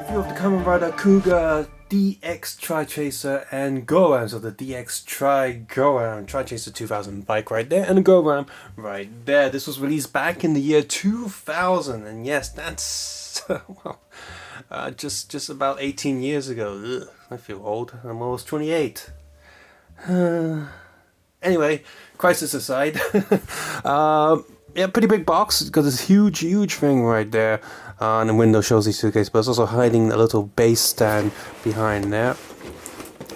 review of the Kamen Rider Kuuga DX Tri-Chaser and Gouram. So the DX Gouram Tri-Chaser 2000 bike right there, and the Gouram right there. This was released back in the year 2000, and yes, that's well, just about 18 years ago. Ugh, I feel old. I'm almost 28. Anyway, crisis aside, yeah, pretty big box because this huge thing right there. And the window shows the suitcase, but it's also hiding a little base stand behind there.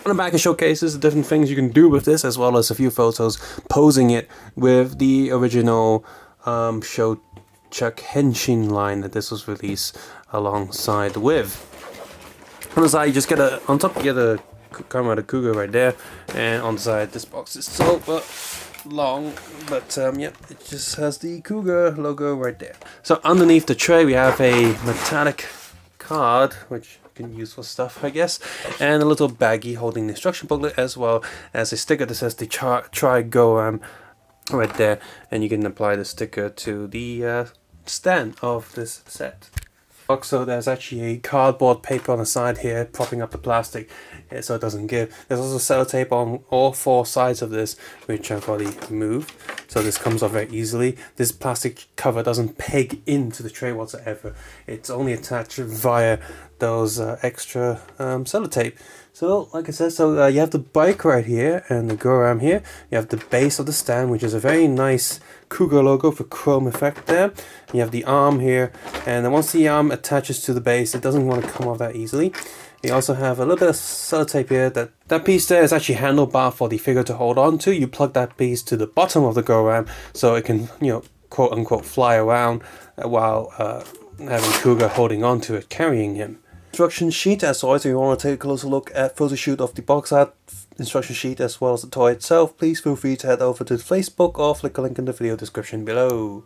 On the back it showcases the different things you can do with this, as well as a few photos posing it with the original Show Chuck Henshin line that this was released alongside with. On the side you just get on top you get a Kamen Rider Kuuga right there, and on the side this box is so long, but yeah, it just has the Kuuga logo right there. So underneath the tray we have a metallic card, which you can use for stuff, I guess, and a little baggie holding the instruction booklet, as well as a sticker that says the Try Gouram right there, and you can apply the sticker to the stand of this set. So there's actually a cardboard paper on the side here propping up the plastic so it doesn't give. There's also sellotape on all four sides of this, which I've already removed, so this comes off very easily. This plastic cover doesn't peg into the tray whatsoever. It's only attached via those extra sellotape. So like I said, you have the bike right here and the Gouram here. You have the base of the stand, which is a very nice Kuuga logo for chrome effect there. You have the arm here, and then once the arm attaches to the base, it doesn't want to come off that easily. You also have a little bit of sellotape here. That piece there is actually handlebar for the figure to hold on to. You plug that piece to the bottom of the Gouram so it can, you know, quote unquote fly around while having Kuuga holding on to it, carrying him. Instruction sheet, as always. If you want to take a closer look at photo shoot of the box art instruction sheet as well as the toy itself, please feel free to head over to Facebook or flick a link in the video description below.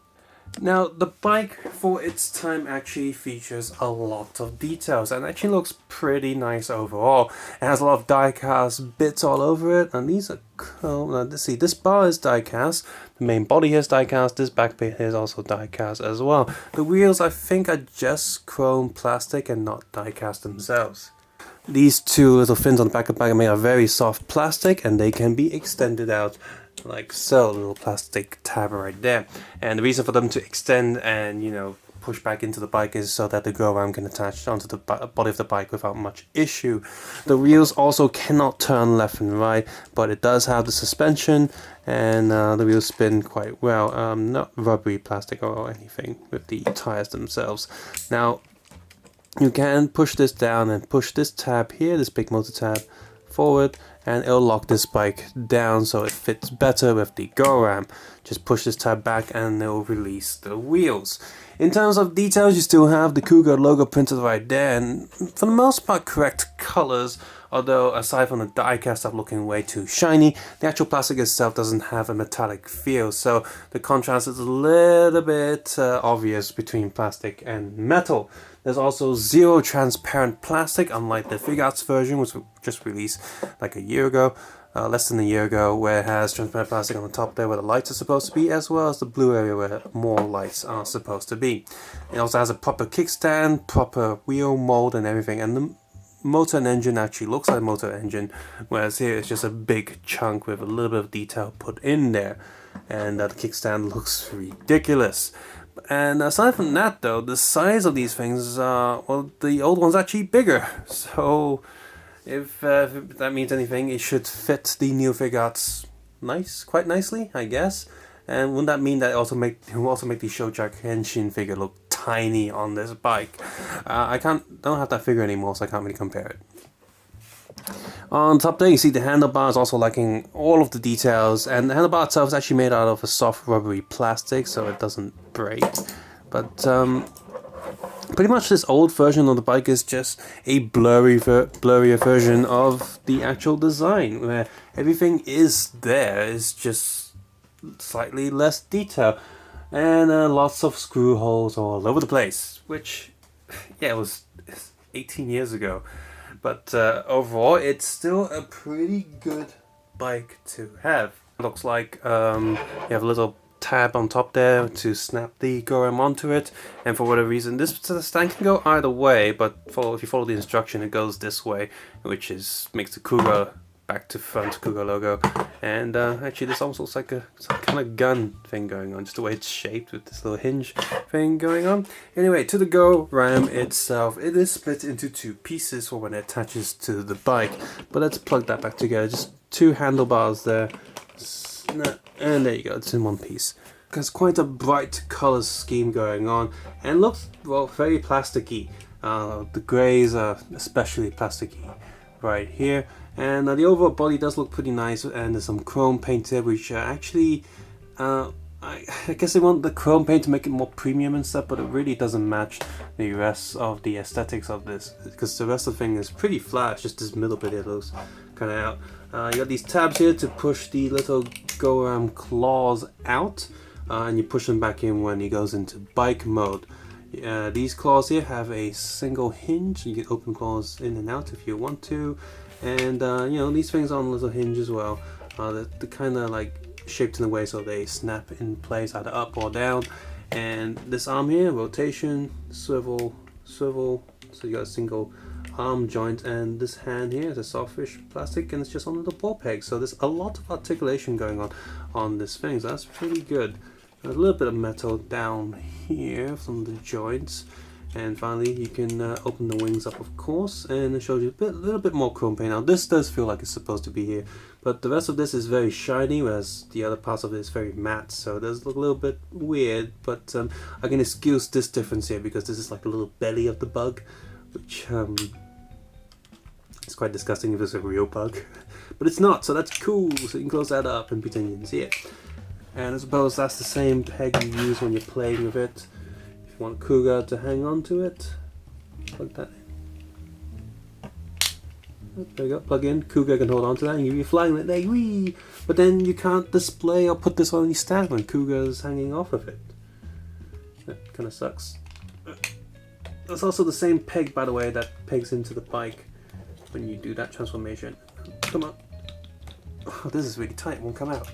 Now, the bike for its time actually features a lot of details and actually looks pretty nice overall. It has a lot of die-cast bits all over it, and these are cool. Now, let's see, this bar is die-cast, the main body here is die-cast, this back bit here is also die-cast as well. The wheels, I think, are just chrome plastic and not die-cast themselves. These two little fins on the back of the bike are made of very soft plastic, and they can be extended out like so, a little plastic tab right there. And the reason for them to extend and, you know, push back into the bike is so that the Gouram can attach onto the body of the bike without much issue. The wheels also cannot turn left and right, but it does have the suspension, and the wheels spin quite well. Not rubbery plastic or anything with the tires themselves. Now, you can push this down and push this tab here, this big motor tab, forward, and it'll lock this bike down so it fits better with the Gouram. Just push this tab back and it'll release the wheels. In terms of details, you still have the Kuuga logo printed right there, and for the most part correct colors, although aside from the die-cast stuff looking way too shiny, the actual plastic itself doesn't have a metallic feel, so the contrast is a little bit obvious between plastic and metal. There's also zero transparent plastic, unlike the Figure Arts version, which was just released like a year ago, less than a year ago, where it has transparent plastic on the top there where the lights are supposed to be, as well as the blue area where more lights are supposed to be. It also has a proper kickstand, proper wheel mold and everything, and the motor and engine actually looks like a motor engine, whereas here it's just a big chunk with a little bit of detail put in there, and the kickstand looks ridiculous. And aside from that though, the size of these things, well, the old one's actually bigger, so if that means anything, it should fit the new Figure Arts quite nicely, I guess. And wouldn't that mean that it will also make the Show Chuck Henshin figure look tiny on this bike? I don't have that figure anymore, so I can't really compare it. On top there you see the handlebar is also lacking all of the details, and the handlebar itself is actually made out of a soft rubbery plastic so it doesn't break. But pretty much this old version of the bike is just a blurrier version of the actual design, where everything is there, it's just slightly less detail, and lots of screw holes all over the place, which, yeah, it was 18 years ago. But overall, it's still a pretty good bike to have. It looks like you have a little tab on top there to snap the Gouram onto it, and for whatever reason this stand can go either way, but if you follow the instruction it goes this way, which makes the Kuuga back to front Kuuga logo. And actually this almost looks like some kind of gun thing going on, just the way it's shaped with this little hinge thing going on. Anyway, to the Gouram itself, it is split into two pieces for when it attaches to the bike, but let's plug that back together. Just two handlebars there, and there you go, it's in one piece. There's quite a bright color scheme going on and looks, well, very plasticky. The greys are especially plasticky right here, and the overall body does look pretty nice, and there's some chrome paint there, which actually I guess they want the chrome paint to make it more premium and stuff, but it really doesn't match the rest of the aesthetics of this, because the rest of the thing is pretty flat. It's just this middle bit here looks kind of out. You got these tabs here to push the little Gouram claws out, and you push them back in when he goes into bike mode. These claws here have a single hinge. You can open claws in and out if you want to, and you know, these things on a little hinge as well. They're kind of like shaped in a way so they snap in place either up or down. And this arm here, rotation, swivel, swivel, so you got a single arm joint, and this hand here is a softish plastic and it's just on a little ball peg, so there's a lot of articulation going on this thing, so that's pretty good. A little bit of metal down here from the joints, and finally you can open the wings up, of course, and it shows you a little bit more chrome paint. Now this does feel like it's supposed to be here, but the rest of this is very shiny, whereas the other parts of it is very matte, so it does look a little bit weird, but I can excuse this difference here because this is like a little belly of the bug, which it's quite disgusting if it's a real bug, but it's not, so that's cool. So you can close that up and pretend you didn't see it. And I suppose that's the same peg you use when you're playing with it. If you want Kuuga to hang on to it, plug that in. Oh, there you go, plug in. Kuuga can hold on to that and you're flying like that, wee! But then you can't display or put this on your stand when Kuuga is hanging off of it. That kind of sucks. That's also the same peg, by the way, that pegs into the bike when you do that transformation. Come on. Oh, this is really tight, it won't come out.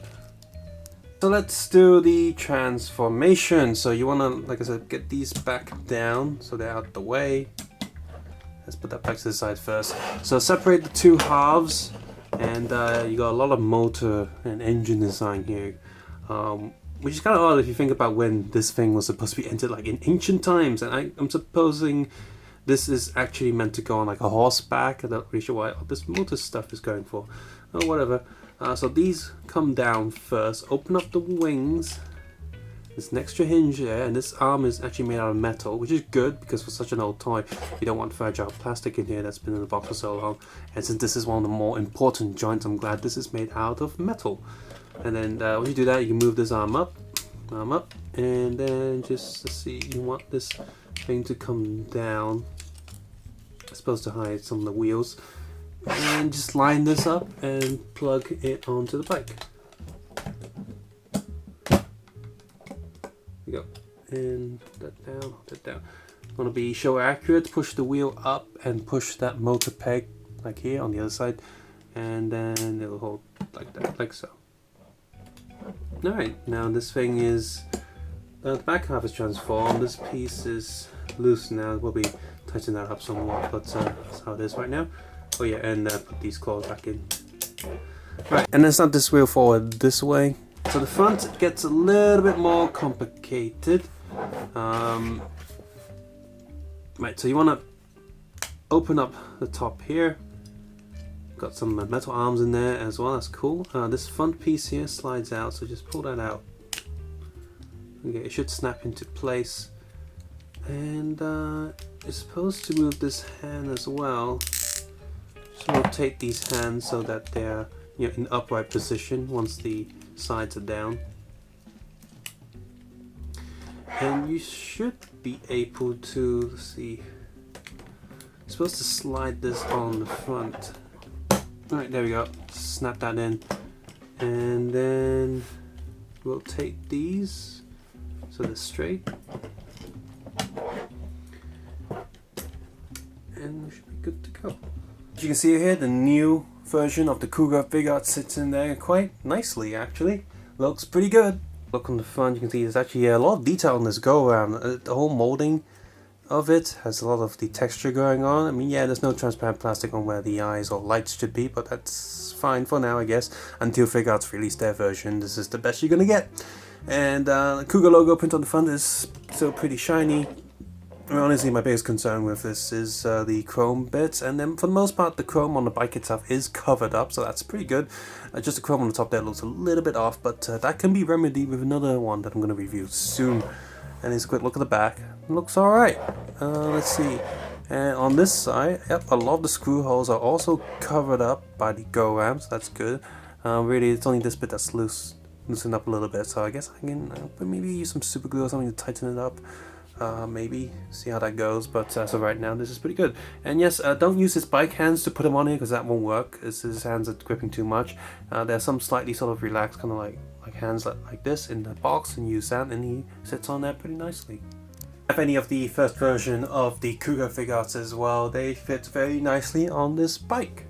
So let's do the transformation. So you want to, like I said, get these back down so they're out the way. Let's put that back to the side first. So separate the two halves, and you got a lot of motor and engine design here, which is kind of odd if you think about when this thing was supposed to be entered, like in ancient times. And I'm supposing this is actually meant to go on like a horseback. I'm not really sure what this motor stuff is going for. Oh, whatever. So these come down first, open up the wings, there's an extra hinge there, and this arm is actually made out of metal, which is good because for such an old toy you don't want fragile plastic in here that's been in the box for so long, and since this is one of the more important joints, I'm glad this is made out of metal. And then when you do that, you can move this arm up, and then just, let's see, you want this thing to come down. It's supposed to hide some of the wheels. And just line this up and plug it onto the bike. There you go. And that down, that down. Want to be show accurate, push the wheel up and push that motor peg like here on the other side, and then it'll hold like that, like so. Alright, now this thing is, the back half is transformed, this piece is loose now, we'll be tightening that up somewhat, but that's how it is right now. Oh yeah, and put these claws back in. Right, and then snap this wheel forward this way. So the front gets a little bit more complicated. Right, so you want to open up the top here. Got some metal arms in there as well, that's cool. This front piece here slides out, so just pull that out. Okay, it should snap into place. And you're supposed to move this hand as well. Just rotate these hands so that they're, you know, in upright position once the sides are down. And you should be able to, let's see, you're supposed to slide this on the front. Alright, there we go. Snap that in. And then rotate these so they're straight. And we should be good to go. As you can see here, the new version of the Kuuga figure art sits in there quite nicely actually. Looks pretty good. Look on the front, you can see there's actually a lot of detail on this go-around. The whole molding of it has a lot of the texture going on. I mean, yeah, there's no transparent plastic on where the eyes or lights should be, but that's fine for now, I guess. Until Figuarts release their version, this is the best you're gonna get. And the Kuuga logo print on the front is still pretty shiny. I mean, honestly, my biggest concern with this is the chrome bits, and then for the most part the chrome on the bike itself is covered up, so that's pretty good. Just the chrome on the top there looks a little bit off, but that can be remedied with another one that I'm going to review soon. And here's a quick look at the back. It looks alright. Let's see. And on this side, yep, a lot of the screw holes are also covered up by the Gouram, so that's good. Really, it's only this bit that's loosened up a little bit, so I guess I can maybe use some super glue or something to tighten it up. Maybe see how that goes, but so right now this is pretty good. And yes, don't use his bike hands to put him on here because that won't work. His hands are gripping too much. There's some slightly sort of relaxed, kind of like hands like this in the box, and use that, and he sits on there pretty nicely. I have any of the first version of the Kuuga Figuarts as well. They fit very nicely on this bike.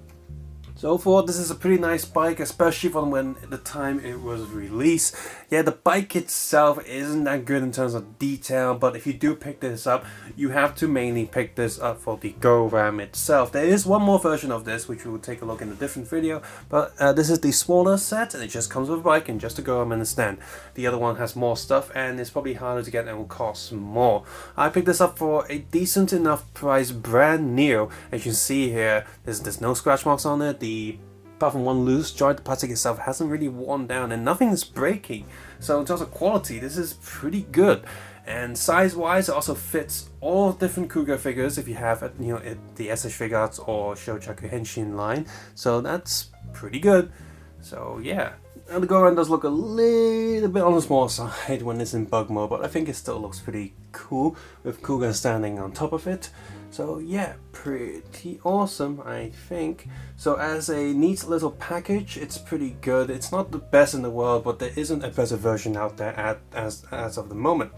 So overall, this is a pretty nice bike, especially from when the time it was released. Yeah, the bike itself isn't that good in terms of detail, but if you do pick this up, you have to mainly pick this up for the Gouram itself. There is one more version of this, which we will take a look in a different video, but this is the smaller set, and it just comes with a bike and just a Gouram and a stand. The other one has more stuff, and it's probably harder to get and will cost more. I picked this up for a decent enough price, brand new. As you can see here, there's no scratch marks on it. Apart from one loose joint, the plastic itself hasn't really worn down and nothing is breaking. So in terms of quality, this is pretty good. And size-wise, it also fits all different Kuuga figures if you have the SS Figuarts or Shochaku Henshin line. So that's pretty good. So yeah. And the Gouram does look a little bit on the small side when it's in bug mode, but I think it still looks pretty cool with Kuuga standing on top of it. So yeah, pretty awesome, I think. So as a neat little package, it's pretty good. It's not the best in the world, but there isn't a better version out there as of the moment.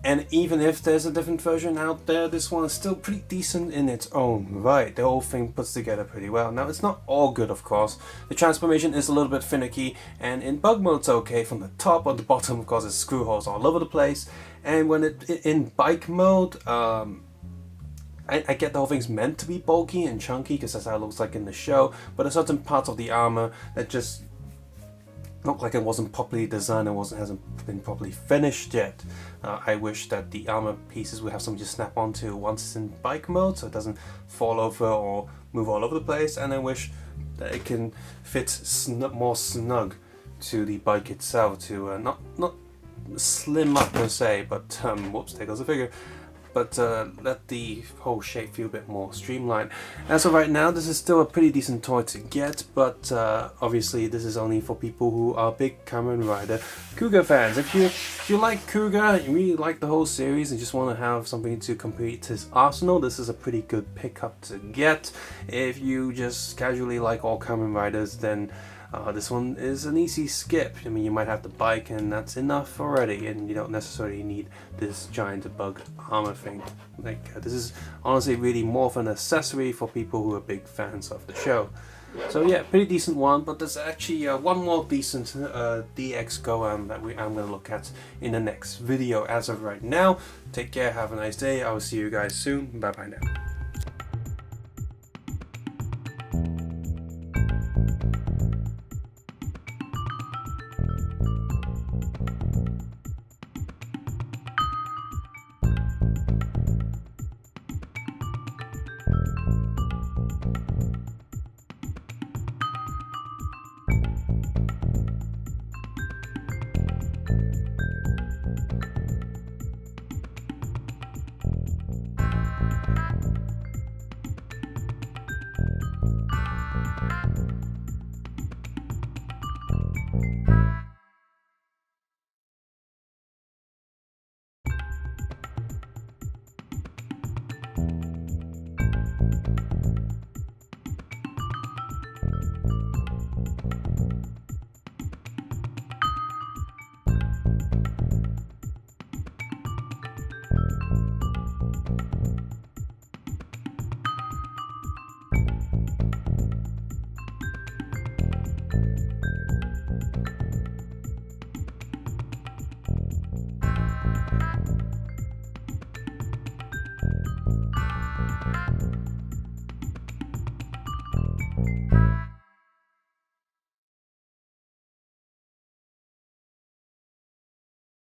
And even if there's a different version out there, this one is still pretty decent in its own right. The whole thing puts together pretty well. Now, it's not all good, of course. The transformation is a little bit finicky, and in bug mode it's okay. From the top or the bottom, of course, there's screw holes all over the place. And when in bike mode, I get the whole thing's meant to be bulky and chunky because that's how it looks like in the show, but there's certain parts of the armor that just look like it wasn't properly designed and hasn't been properly finished yet. I wish that the armor pieces would have something to snap onto once it's in bike mode, so it doesn't fall over or move all over the place, and I wish that it can fit more snug to the bike itself to not slim up per se, but whoops, there goes the figure. But let the whole shape feel a bit more streamlined. As of right now, this is still a pretty decent toy to get, but obviously this is only for people who are big Kamen Rider Kuuga fans. If you like Kuuga, you really like the whole series and just want to have something to complete his arsenal, this is a pretty good pickup to get. If you just casually like all Kamen Riders, then this one is an easy skip. I mean, you might have the bike and that's enough already, and you don't necessarily need this giant bug armor thing. This is honestly really more of an accessory for people who are big fans of the show. So yeah, pretty decent one, but there's actually one more decent DX Gouram that I'm going to look at in the next video. As of right now, take care, have a nice day, I will see you guys soon, bye bye now.